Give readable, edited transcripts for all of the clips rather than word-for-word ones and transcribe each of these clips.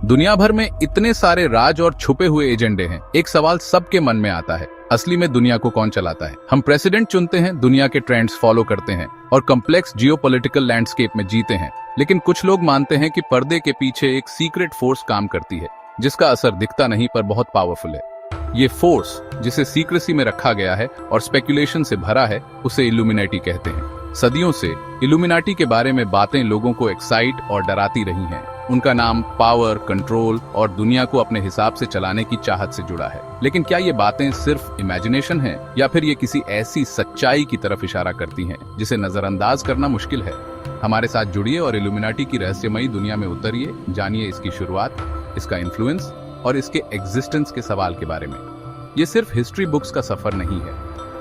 दुनिया भर में इतने सारे राज और छुपे हुए एजेंडे हैं। एक सवाल सबके मन में आता है, असली में दुनिया को कौन चलाता है? हम प्रेसिडेंट चुनते हैं, दुनिया के ट्रेंड्स फॉलो करते हैं और कॉम्प्लेक्स जियोपॉलिटिकल लैंडस्केप में जीते हैं, लेकिन कुछ लोग मानते हैं कि पर्दे के पीछे एक सीक्रेट फोर्स काम करती है, जिसका असर दिखता नहीं पर बहुत पावरफुल है। ये फोर्स, जिसे सीक्रेसी में रखा गया है और स्पेकुलेशन से भरा है, उसे इल्यूमिनाटी कहते हैं। सदियों से इल्यूमिनाटी के बारे में बातें लोगों को एक्साइट और डराती रही हैं। उनका नाम पावर, कंट्रोल और दुनिया को अपने हिसाब से चलाने की चाहत से जुड़ा है। लेकिन क्या ये बातें सिर्फ इमेजिनेशन हैं, या फिर ये किसी ऐसी सच्चाई की तरफ इशारा करती हैं जिसे नजरअंदाज करना मुश्किल है? हमारे साथ जुड़िए और इल्यूमिनाटी की रहस्यमयी दुनिया में उतरिए। जानिए इसकी शुरुआत, इसका इन्फ्लुएंस और इसके एग्जिस्टेंस के सवाल के बारे में। ये सिर्फ हिस्ट्री बुक्स का सफर नहीं है,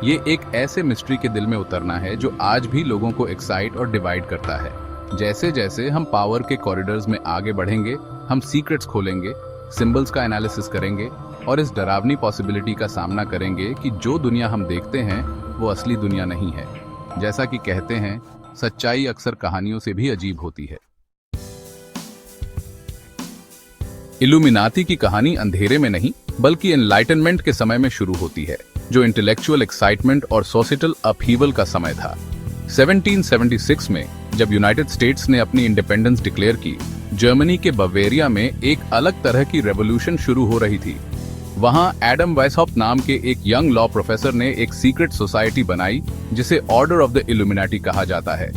ये एक ऐसे मिस्ट्री के दिल में उतरना है जो आज भी लोगों को एक्साइट और डिवाइड करता है। जैसे जैसे हम पावर के कॉरिडोर्स में आगे बढ़ेंगे, हम सीक्रेट्स खोलेंगे, सिंबल्स का एनालिसिस करेंगे और इस डरावनी पॉसिबिलिटी का सामना करेंगे कि जो दुनिया हम देखते हैं वो असली दुनिया नहीं है। जैसा कि कहते हैं, सच्चाई अक्सर कहानियों से भी अजीब होती है। इल्यूमिनाटी की कहानी अंधेरे में नहीं, बल्कि एनलाइटनमेंट के समय में शुरू होती है, जो इंटेलेक्चुअल एक्साइटमेंट और सोसाइटल अपहीवल का समय था। 1776 में जब यूनाइटेड स्टेट्स ने अपनी इंडिपेंडेंस डिक्लेयर की, जर्मनी के बवेरिया में एक अलग तरह की रेवोल्यूशन शुरू हो रही थी। वहां एडम वेसहॉप नाम के एक यंग लॉ प्रोफेसर ने एक सीक्रेट सोसाइटी बनाई जिसे ऑर्डर ऑफ द इल्यूमिनाटी कहा जाता है।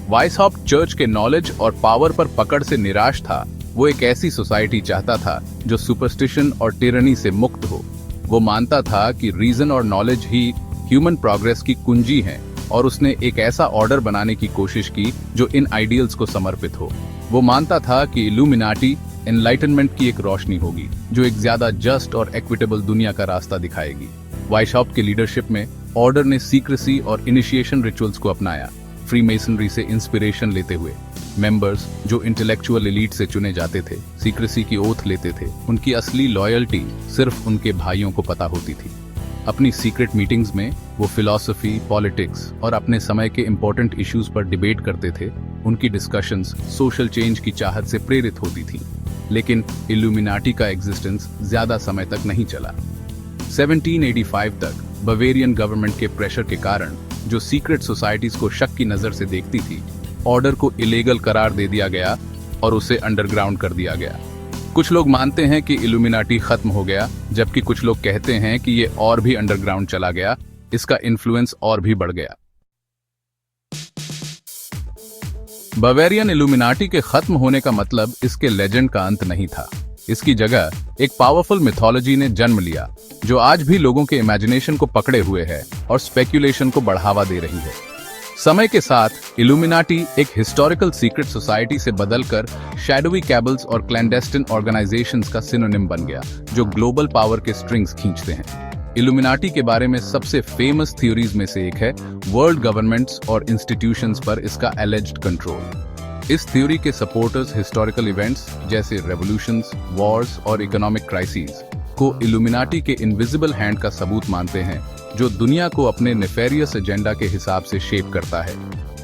वेसहॉप चर्च के नॉलेज और पावर पर पकड़ से निराश था। वो एक ऐसी सोसाइटी चाहता था जो सुपरस्टिशन और टिरनी से मुक्त हो। वो मानता था कि रीजन और नॉलेज ही ह्यूमन प्रोग्रेस की कुंजी हैं, और उसने एक ऐसा ऑर्डर बनाने की कोशिश की जो इन आइडियल्स को समर्पित हो। वो मानता था कि इल्यूमिनाटी एनलाइटनमेंट की एक रोशनी होगी जो एक ज्यादा जस्ट और इक्विटेबल दुनिया का रास्ता दिखाएगी। वेसहॉप के लीडरशिप में ऑर्डर ने सीक्रेसी और इनिशिएशन रिचुअल्स को अपनाया, फ्रीमेसनरी से इंस्पिरेशन लेते हुए। मेंबर्स जो इंटेलेक्चुअल एलीट से चुने जाते थे, सीक्रेसी की ओथ लेते थे। उनकी असली लॉयल्टी सिर्फ उनके भाइयों को पता होती थी। अपनी सीक्रेट मीटिंग्स में वो फिलॉसफी, पॉलिटिक्स और अपने समय के इंपॉर्टेंट इश्यूज पर डिबेट करते थे। उनकी डिस्कशंस सोशल चेंज की चाहत से प्रेरित होती थी। लेकिन इल्यूमिनाटी का एग्जिस्टेंस ज्यादा समय तक नहीं चला। 1785 तक बवेरियन गवर्नमेंट के प्रेशर के कारण, जो सीक्रेट सोसाइटीज को शक की नजर से देखती थी, ऑर्डर को इलीगल करार दे दिया गया और उसे अंडरग्राउंड कर दिया गया। कुछ लोग मानते हैं कि इल्यूमिनाटी खत्म हो गया, जबकि कुछ लोग कहते हैं कि ये और भी अंडरग्राउंड चला गया, इसका इन्फ्लुएंस और भी बढ़ गया। बवेरियन इल्यूमिनाटी के खत्म होने का मतलब इसके लेजेंड का अंत नहीं था। इसकी जगह एक पावरफुल मिथोलॉजी ने जन्म लिया, जो आज भी लोगों के इमेजिनेशन को पकड़े हुए है और स्पेक्यूलेशन को बढ़ावा दे रही है। समय के साथ इल्यूमिनाटी एक हिस्टोरिकल सीक्रेट सोसाइटी से बदलकर शैडोवी कैबल्स और क्लैंडेस्टिन ऑर्गेनाइजेशंस का सिनोनिम बन गया, जो ग्लोबल पावर के स्ट्रिंग्स खींचते हैं। इल्यूमिनाटी के बारे में सबसे फेमस थ्योरीज में से एक है वर्ल्ड गवर्नमेंट्स और इंस्टीट्यूशंस पर इसका एलिज्ड कंट्रोल। इस थ्योरी के सपोर्टर्स हिस्टोरिकल इवेंट्स जैसे रेवोल्यूशंस, वॉर्स और इकोनॉमिक क्राइसिस को इल्यूमिनाटी के इनविजिबल हैंड का सबूत मानते हैं, जो दुनिया को अपने नेफेरियस एजेंडा के हिसाब से शेप करता है।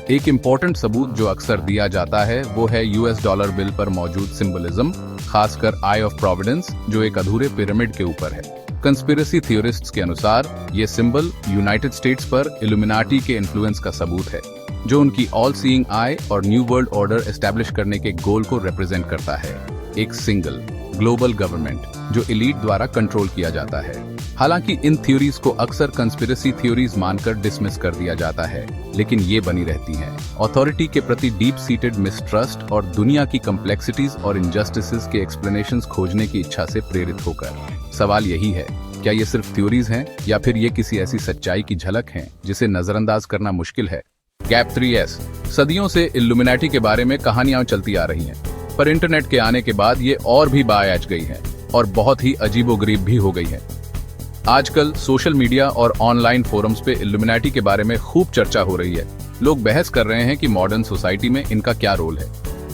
एक इम्पोर्टेंट सबूत जो अक्सर दिया जाता है वो है यूएस डॉलर बिल पर मौजूद सिंबलिज्म, खासकर आई ऑफ प्रोविडेंस, जो एक अधूरे पिरामिड के ऊपर है। कंस्पिरेसी थ्योरिस्ट्स के अनुसार ये सिंबल यूनाइटेड स्टेट्स पर इल्यूमिनाटी के इन्फ्लुएंस का सबूत है, जो उनकी ऑल सीइंग आई और न्यू वर्ल्ड ऑर्डर एस्टैब्लिश करने के गोल को रिप्रेजेंट करता है। एक सिंगल ग्लोबल गवर्नमेंट जो एलीट द्वारा कंट्रोल किया जाता है। हालांकि इन थ्योरीज को अक्सर कंस्पिरेसी थ्योरीज मानकर डिसमिस कर दिया जाता है, लेकिन ये बनी रहती हैं अथॉरिटी के प्रति डीप सीटेड मिसट्रस्ट और दुनिया की कम्प्लेक्सिटीज और इनजस्टिसेस के एक्सप्लेनेशंस खोजने की इच्छा से प्रेरित होकर। सवाल यही है, क्या ये सिर्फ थ्योरीज हैं या फिर ये किसी ऐसी सच्चाई की झलक है जिसे नजरअंदाज करना मुश्किल है? Gap 3S। सदियों से इल्यूमिनाटी के बारे में कहानियां चलती आ रही हैं, पर इंटरनेट के आने के बाद ये और भी बायाच गई है और बहुत ही अजीबोगरीब भी हो गई है। आजकल सोशल मीडिया और ऑनलाइन फोरम्स पे इल्यूमिनाटी के बारे में खूब चर्चा हो रही है। लोग बहस कर रहे हैं कि मॉडर्न सोसाइटी में इनका क्या रोल है।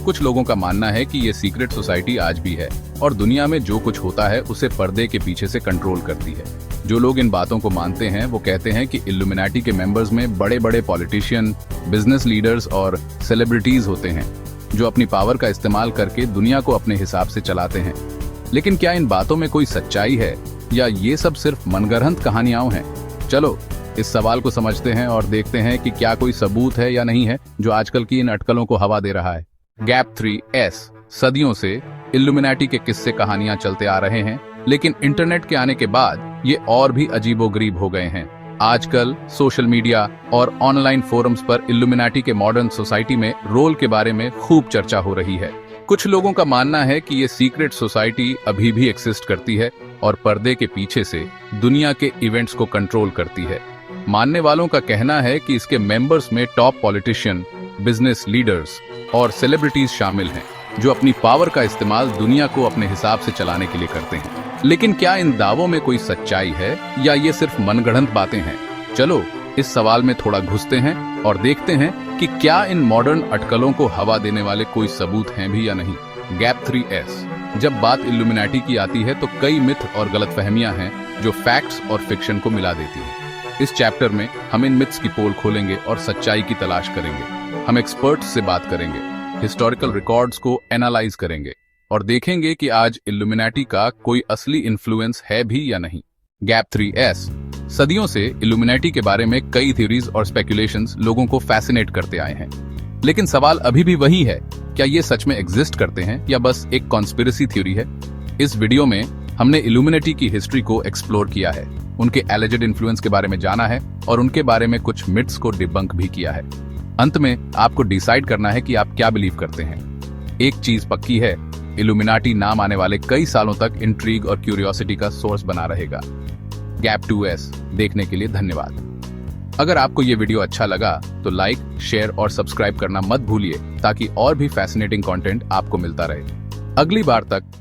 कुछ लोगों का मानना है कि ये सीक्रेट सोसाइटी आज भी है और दुनिया में जो कुछ होता है उसे पर्दे के पीछे से कंट्रोल करती है। जो लोग इन बातों को मानते हैं वो कहते हैं कि इल्यूमिनाटी के मेंबर्स में बड़े बड़े पॉलिटिशियन, बिजनेस लीडर्स और सेलिब्रिटीज होते हैं। जो अपनी पावर का इस्तेमाल करके दुनिया को अपने हिसाब से चलाते हैं। लेकिन क्या इन बातों में कोई सच्चाई है या ये सब सिर्फ मनगढ़ंत कहानियां हैं? चलो इस सवाल को समझते हैं और देखते हैं कि क्या कोई सबूत है या नहीं है जो आजकल की इन अटकलों को हवा दे रहा है। Gap 3S। सदियों से इल्यूमिनाटी के किस्से कहानियां चलते आ रहे हैं, लेकिन इंटरनेट के आने के बाद ये और भी अजीबोगरीब हो गए हैं। आजकल सोशल मीडिया और ऑनलाइन फोरम्स पर इल्यूमिनाटी के मॉडर्न सोसाइटी में रोल के बारे में खूब चर्चा हो रही है। कुछ लोगों का मानना है कि ये सीक्रेट सोसाइटी अभी भी एक्सिस्ट करती है और पर्दे के पीछे से दुनिया के इवेंट्स को कंट्रोल करती है। मानने वालों का कहना है कि इसके मेंबर्स में टॉप पॉलिटिशियन, बिजनेस लीडर्स और सेलिब्रिटीज शामिल हैं, जो अपनी पावर का इस्तेमाल दुनिया को अपने हिसाब से चलाने के लिए करते हैं। लेकिन क्या इन दावों में कोई सच्चाई है या ये सिर्फ मनगढ़ंत बातें हैं? चलो इस सवाल में थोड़ा घुसते हैं और देखते हैं कि क्या इन मॉडर्न अटकलों को हवा देने वाले कोई सबूत हैं भी या नहीं। Gap 3S। जब बात इल्यूमिनाटी की आती है तो कई मिथ और गलतफहमियां हैं जो फैक्ट्स और फिक्शन को मिला देती हैं। इस चैप्टर में हम इन मिथ्स की पोल खोलेंगे और सच्चाई की तलाश करेंगे। हम एक्सपर्ट्स से बात करेंगे, हिस्टोरिकल रिकॉर्ड्स को एनालाइज करेंगे और देखेंगे कि आज इल्यूमिनाटी का कोई असली इन्फ्लुएंस है भी या नहीं। Gap 3S। सदियों से इल्यूमिनाटी के बारे में कई थ्योरीज और स्पेकुलेशंस लोगों को फैसिनेट करते आए हैं, लेकिन सवाल अभी भी वही है, क्या ये सच में एग्जिस्ट करते हैं या बस एक कॉन्स्पिरेसी थ्योरी है? इस वीडियो में हमने इल्यूमिनाटी की हिस्ट्री को एक्सप्लोर किया है, उनके एलिजेड इन्फ्लुएंस के बारे में जाना है और उनके बारे में कुछ मिथ्स को डिबंक भी किया है। अंत में आपको डिसाइड करना है कि आप क्या बिलीव करते हैं। एक चीज पक्की है, इल्यूमिनाटी नाम आने वाले कई सालों तक इंट्रीग और क्यूरियोसिटी का सोर्स बना रहेगा। गैप 2S देखने के लिए धन्यवाद। अगर आपको ये वीडियो अच्छा लगा तो लाइक, शेयर और सब्सक्राइब करना मत भूलिए ताकि और भी फैसिनेटिंग कंटेंट आपको मिलता रहे। अगली बार तक